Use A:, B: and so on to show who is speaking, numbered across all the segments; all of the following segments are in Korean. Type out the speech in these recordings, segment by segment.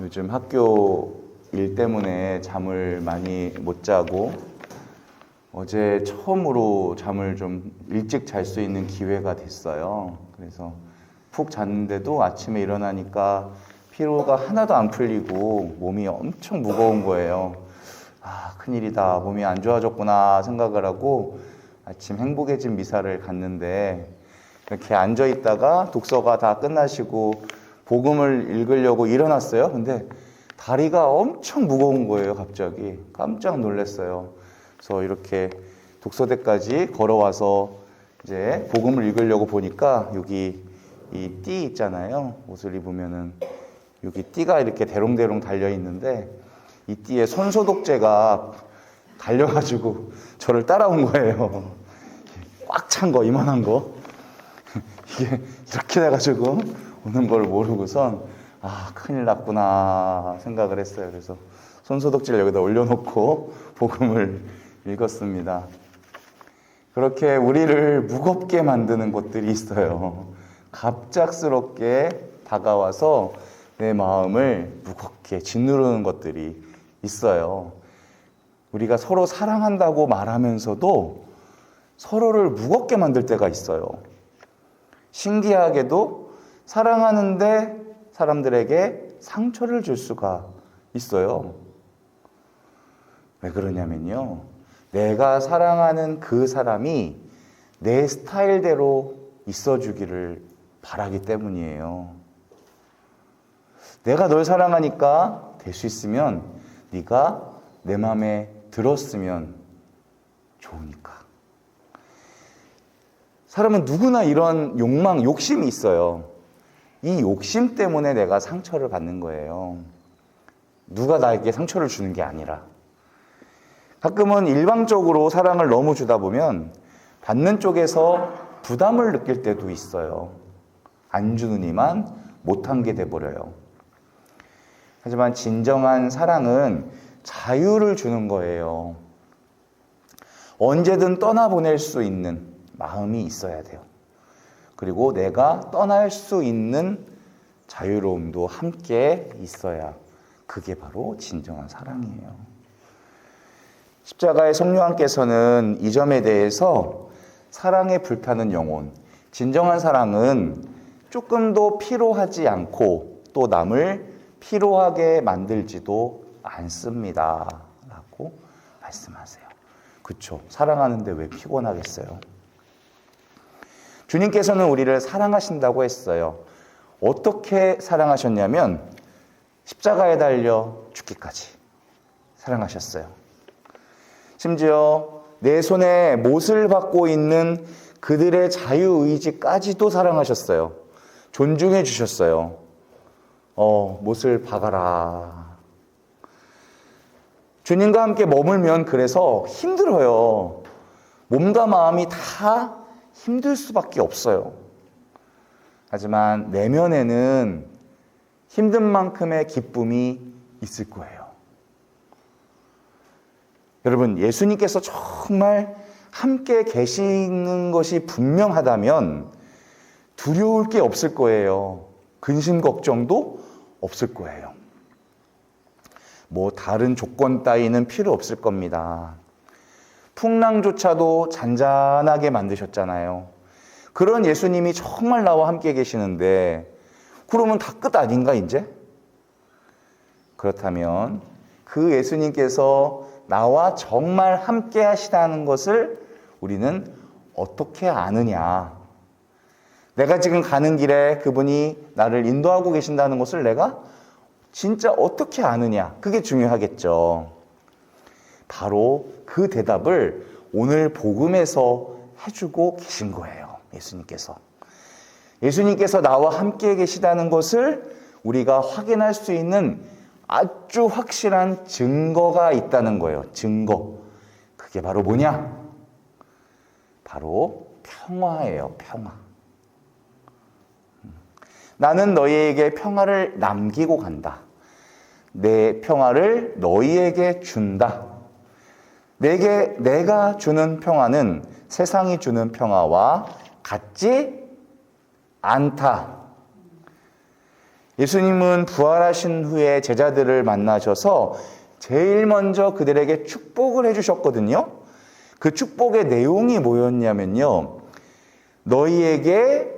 A: 요즘 학교 일 때문에 잠을 많이 못 자고 어제 처음으로 잠을 좀 일찍 잘 수 있는 기회가 됐어요. 그래서 푹 잤는데도 아침에 일어나니까 피로가 하나도 안 풀리고 몸이 엄청 무거운 거예요. 아, 큰일이다. 몸이 안 좋아졌구나 생각을 하고 아침 행복의 집 미사를 갔는데 이렇게 앉아 있다가 독서가 다 끝나시고 복음을 읽으려고 일어났어요. 근데 다리가 엄청 무거운 거예요. 갑자기 깜짝 놀랐어요. 그래서 이렇게 독서대까지 걸어와서 이제 복음을 읽으려고 보니까 여기 이 띠 있잖아요. 옷을 입으면은 여기 띠가 이렇게 대롱대롱 달려 있는데 이 띠에 손소독제가 달려가지고 저를 따라온 거예요. 꽉 찬 거, 이만한 거. 이게 이렇게 돼가지고 오는 걸 모르고선 아, 큰일 났구나 생각을 했어요. 그래서 손소독제를 여기다 올려놓고 복음을 읽었습니다. 그렇게 우리를 무겁게 만드는 것들이 있어요. 갑작스럽게 다가와서 내 마음을 무겁게 짓누르는 것들이 있어요. 우리가 서로 사랑한다고 말하면서도 서로를 무겁게 만들 때가 있어요. 신기하게도 사랑하는데 사람들에게 상처를 줄 수가 있어요. 왜 그러냐면요. 내가 사랑하는 그 사람이 내 스타일대로 있어주기를 바라기 때문이에요. 내가 널 사랑하니까 될 수 있으면 네가 내 마음에 들었으면 좋으니까. 사람은 누구나 이런 욕망, 욕심이 있어요. 이 욕심 때문에 내가 상처를 받는 거예요. 누가 나에게 상처를 주는 게 아니라. 가끔은 일방적으로 사랑을 너무 주다 보면 받는 쪽에서 부담을 느낄 때도 있어요. 안 주는 이만 못한 게 돼버려요. 하지만 진정한 사랑은 자유를 주는 거예요. 언제든 떠나보낼 수 있는 마음이 있어야 돼요. 그리고 내가 떠날 수 있는 자유로움도 함께 있어야 그게 바로 진정한 사랑이에요. 십자가의 성령님께서는 이 점에 대해서 사랑에 불타는 영혼, 진정한 사랑은 조금도 피로하지 않고 또 남을 피로하게 만들지도 않습니다. 라고 말씀하세요. 그렇죠. 사랑하는데 왜 피곤하겠어요? 주님께서는 우리를 사랑하신다고 했어요. 어떻게 사랑하셨냐면 십자가에 달려 죽기까지 사랑하셨어요. 심지어 내 손에 못을 받고 있는 그들의 자유의지까지도 사랑하셨어요. 존중해 주셨어요. 못을 박아라. 주님과 함께 머물면 그래서 힘들어요. 몸과 마음이 다 힘들 수밖에 없어요. 하지만 내면에는 힘든 만큼의 기쁨이 있을 거예요. 여러분, 예수님께서 정말 함께 계시는 것이 분명하다면 두려울 게 없을 거예요. 근심 걱정도 없을 거예요. 뭐 다른 조건 따위는 필요 없을 겁니다. 풍랑조차도 잔잔하게 만드셨잖아요. 그런 예수님이 정말 나와 함께 계시는데 그러면 다 끝 아닌가 이제? 그렇다면 그 예수님께서 나와 정말 함께 하시다는 것을 우리는 어떻게 아느냐? 내가 지금 가는 길에 그분이 나를 인도하고 계신다는 것을 내가 진짜 어떻게 아느냐? 그게 중요하겠죠. 바로 그 대답을 오늘 복음에서 해주고 계신 거예요. 예수님께서. 예수님께서 나와 함께 계시다는 것을 우리가 확인할 수 있는 아주 확실한 증거가 있다는 거예요. 증거. 그게 바로 뭐냐? 바로 평화예요. 평화. 나는 너희에게 평화를 남기고 간다. 내 평화를 너희에게 준다. 내가 주는 평화는 세상이 주는 평화와 같지 않다. 예수님은 부활하신 후에 제자들을 만나셔서 제일 먼저 그들에게 축복을 해주셨거든요. 그 축복의 내용이 뭐였냐면요. 너희에게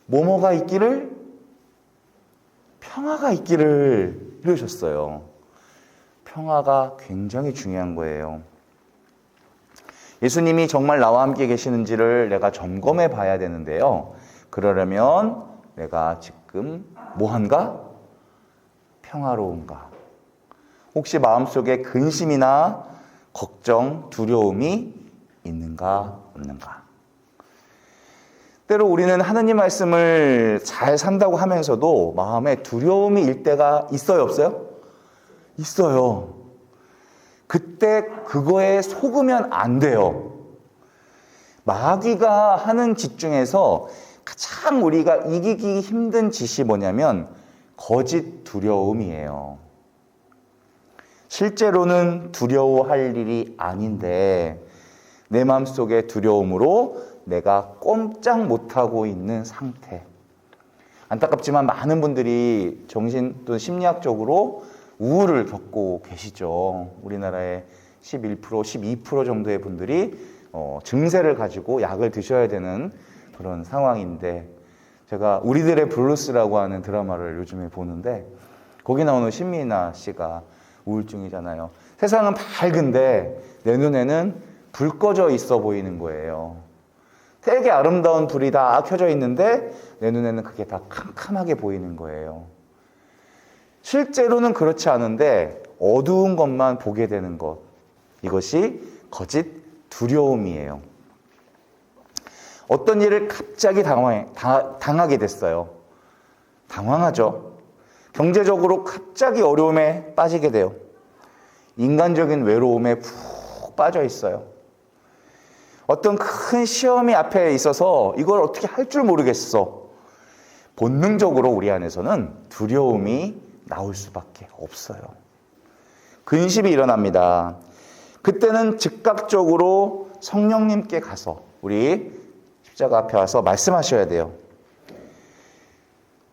A: 뭐뭐가 있기를? 평화가 있기를 이러셨어요. 평화가 굉장히 중요한 거예요. 예수님이 정말 나와 함께 계시는지를 내가 점검해 봐야 되는데요. 그러려면 내가 지금 뭐한가? 평화로운가? 혹시 마음속에 근심이나 걱정, 두려움이 있는가, 없는가? 때로 우리는 하느님 말씀을 잘 산다고 하면서도 마음에 두려움이 일 때가 있어요, 없어요? 있어요. 그때 그거에 속으면 안 돼요. 마귀가 하는 짓 중에서 가장 우리가 이기기 힘든 짓이 뭐냐면 거짓 두려움이에요. 실제로는 두려워할 일이 아닌데 내 마음속에 두려움으로 내가 꼼짝 못하고 있는 상태. 안타깝지만 많은 분들이 정신 또는 심리학적으로 우울을 겪고 계시죠. 우리나라의 11%, 12% 정도의 분들이 증세를 가지고 약을 드셔야 되는 그런 상황인데, 제가 우리들의 블루스라고 하는 드라마를 요즘에 보는데 거기 나오는 신미나 씨가 우울증이잖아요. 세상은 밝은데 내 눈에는 불 꺼져 있어 보이는 거예요. 되게 아름다운 불이 다 켜져 있는데 내 눈에는 그게 다 캄캄하게 보이는 거예요. 실제로는 그렇지 않은데 어두운 것만 보게 되는 것, 이것이 거짓 두려움이에요. 어떤 일을 갑자기 당하게 됐어요. 당황하죠. 경제적으로 갑자기 어려움에 빠지게 돼요. 인간적인 외로움에 푹 빠져 있어요. 어떤 큰 시험이 앞에 있어서 이걸 어떻게 할 줄 모르겠어. 본능적으로 우리 안에서는 두려움이 나올 수밖에 없어요. 근심이 일어납니다. 그때는 즉각적으로 성령님께 가서 우리 십자가 앞에 와서 말씀하셔야 돼요.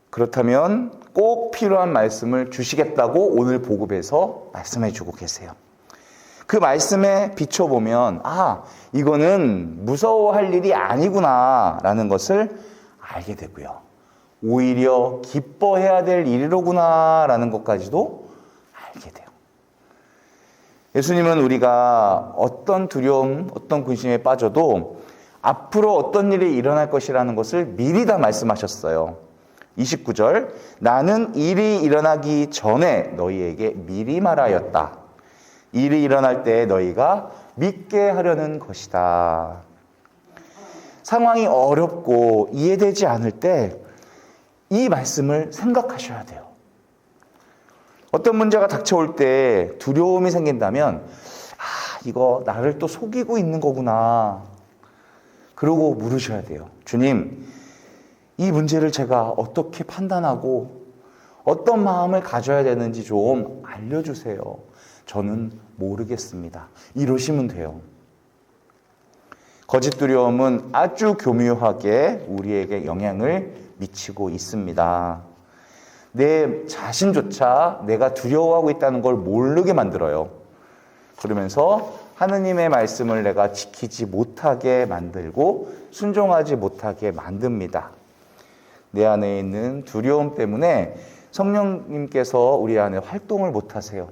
A: 그렇다면 꼭 필요한 말씀을 주시겠다고 오늘 복음에서 말씀해 주고 계세요. 그 말씀에 비춰보면 이거는 무서워할 일이 아니구나 라는 것을 알게 되고요. 오히려 기뻐해야 될 일이로구나 라는 것까지도 알게 돼요. 예수님은 우리가 어떤 두려움, 어떤 근심에 빠져도 앞으로 어떤 일이 일어날 것이라는 것을 미리 다 말씀하셨어요. 29절, 나는 일이 일어나기 전에 너희에게 미리 말하였다. 일이 일어날 때 너희가 믿게 하려는 것이다. 상황이 어렵고 이해되지 않을 때 이 말씀을 생각하셔야 돼요. 어떤 문제가 닥쳐올 때 두려움이 생긴다면 이거 나를 또 속이고 있는 거구나. 그러고 물으셔야 돼요. 주님, 이 문제를 제가 어떻게 판단하고 어떤 마음을 가져야 되는지 좀 알려주세요. 저는 모르겠습니다. 이러시면 돼요. 거짓 두려움은 아주 교묘하게 우리에게 영향을 미치고 있습니다. 내 자신조차 내가 두려워하고 있다는 걸 모르게 만들어요. 그러면서 하느님의 말씀을 내가 지키지 못하게 만들고 순종하지 못하게 만듭니다. 내 안에 있는 두려움 때문에 성령님께서 우리 안에 활동을 못하세요.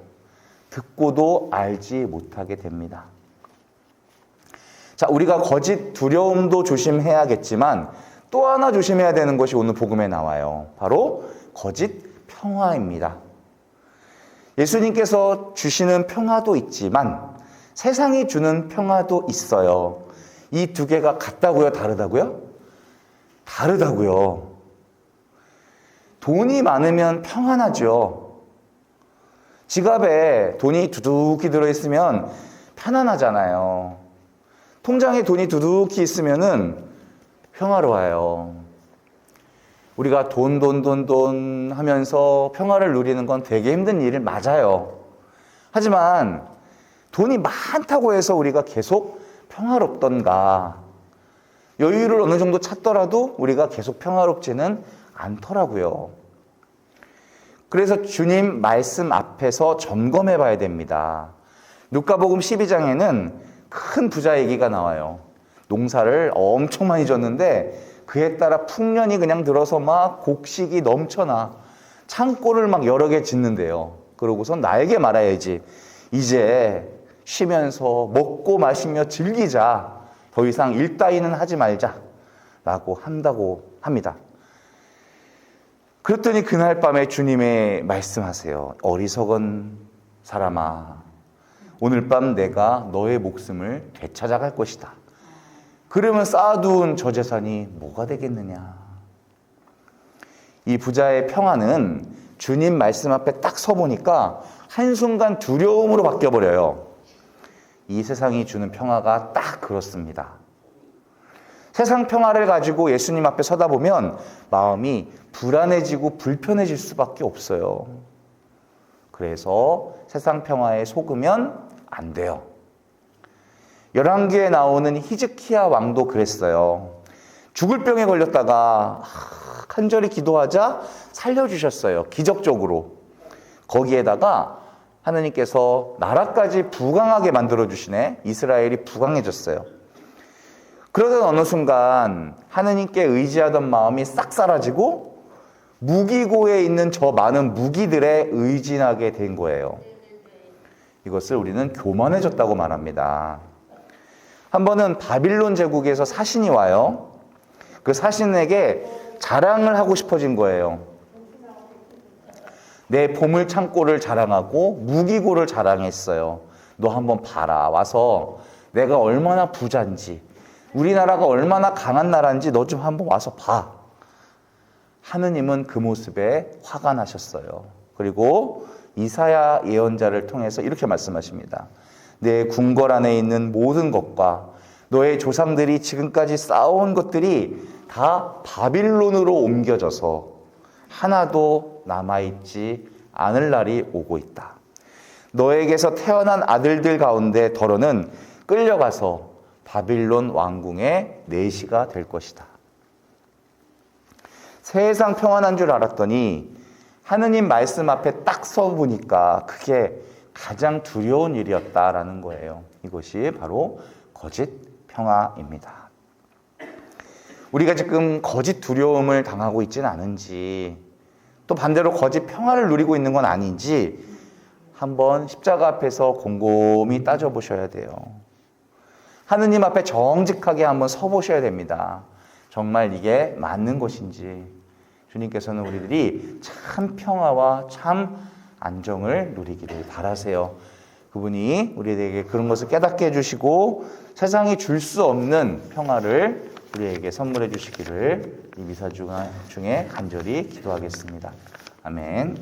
A: 듣고도 알지 못하게 됩니다. 자, 우리가 거짓 두려움도 조심해야겠지만 또 하나 조심해야 되는 것이 오늘 복음에 나와요. 바로 거짓 평화입니다. 예수님께서 주시는 평화도 있지만 세상이 주는 평화도 있어요. 이 두 개가 같다고요? 다르다고요? 다르다고요. 돈이 많으면 평안하죠. 지갑에 돈이 두둑히 들어있으면 편안하잖아요. 통장에 돈이 두둑히 있으면은 평화로워요. 우리가 돈 하면서 평화를 누리는 건 되게 힘든 일 맞아요. 하지만 돈이 많다고 해서 우리가 계속 평화롭던가, 여유를 어느 정도 찾더라도 우리가 계속 평화롭지는 않더라고요. 그래서 주님 말씀 앞에서 점검해 봐야 됩니다. 누가복음 12장에는 큰 부자 얘기가 나와요. 농사를 엄청 많이 졌는데 그에 따라 풍년이 그냥 들어서 막 곡식이 넘쳐나 창고를 막 여러 개 짓는데요. 그러고선 나에게 말해야지. 이제 쉬면서 먹고 마시며 즐기자. 더 이상 일 따위는 하지 말자. 라고 한다고 합니다. 그랬더니 그날 밤에 주님의 말씀하세요. 어리석은 사람아, 오늘 밤 내가 너의 목숨을 되찾아갈 것이다. 그러면 쌓아둔 저 재산이 뭐가 되겠느냐. 이 부자의 평안은 주님 말씀 앞에 딱 서보니까 한순간 두려움으로 바뀌어버려요. 이 세상이 주는 평화가 딱 그렇습니다. 세상 평화를 가지고 예수님 앞에 서다 보면 마음이 불안해지고 불편해질 수밖에 없어요. 그래서 세상 평화에 속으면 안 돼요. 열왕기에 나오는 히즈키야 왕도 그랬어요. 죽을 병에 걸렸다가 간절히 기도하자 살려주셨어요. 기적적으로. 거기에다가 하느님께서 나라까지 부강하게 만들어주시네. 이스라엘이 부강해졌어요. 그러던 어느 순간 하느님께 의지하던 마음이 싹 사라지고 무기고에 있는 저 많은 무기들에 의진하게 된 거예요. 이것을 우리는 교만해졌다고 말합니다. 한 번은 바빌론 제국에서 사신이 와요. 그 사신에게 자랑을 하고 싶어진 거예요. 내 보물 창고를 자랑하고 무기고를 자랑했어요. 너 한번 봐라. 와서 내가 얼마나 부자인지, 우리나라가 얼마나 강한 나라인지 너 좀 한번 와서 봐. 하느님은 그 모습에 화가 나셨어요. 그리고 이사야 예언자를 통해서 이렇게 말씀하십니다. 내 궁궐 안에 있는 모든 것과 너의 조상들이 지금까지 쌓아온 것들이 다 바빌론으로 옮겨져서 하나도 남아있지 않을 날이 오고 있다. 너에게서 태어난 아들들 가운데 더러는 끌려가서 바빌론 왕궁의 내시가 될 것이다. 세상 평안한 줄 알았더니 하느님 말씀 앞에 딱 서보니까 그게 가장 두려운 일이었다라는 거예요. 이것이 바로 거짓 평화입니다. 우리가 지금 거짓 두려움을 당하고 있지는 않은지, 또 반대로 거짓 평화를 누리고 있는 건 아닌지 한번 십자가 앞에서 곰곰이 따져보셔야 돼요. 하느님 앞에 정직하게 한번 서보셔야 됩니다. 정말 이게 맞는 것인지. 주님께서는 우리들이 참 평화와 참 안정을 누리기를 바라세요. 그분이 우리에게 그런 것을 깨닫게 해주시고 세상이 줄 수 없는 평화를 우리에게 선물해 주시기를 이 미사 중에 간절히 기도하겠습니다. 아멘.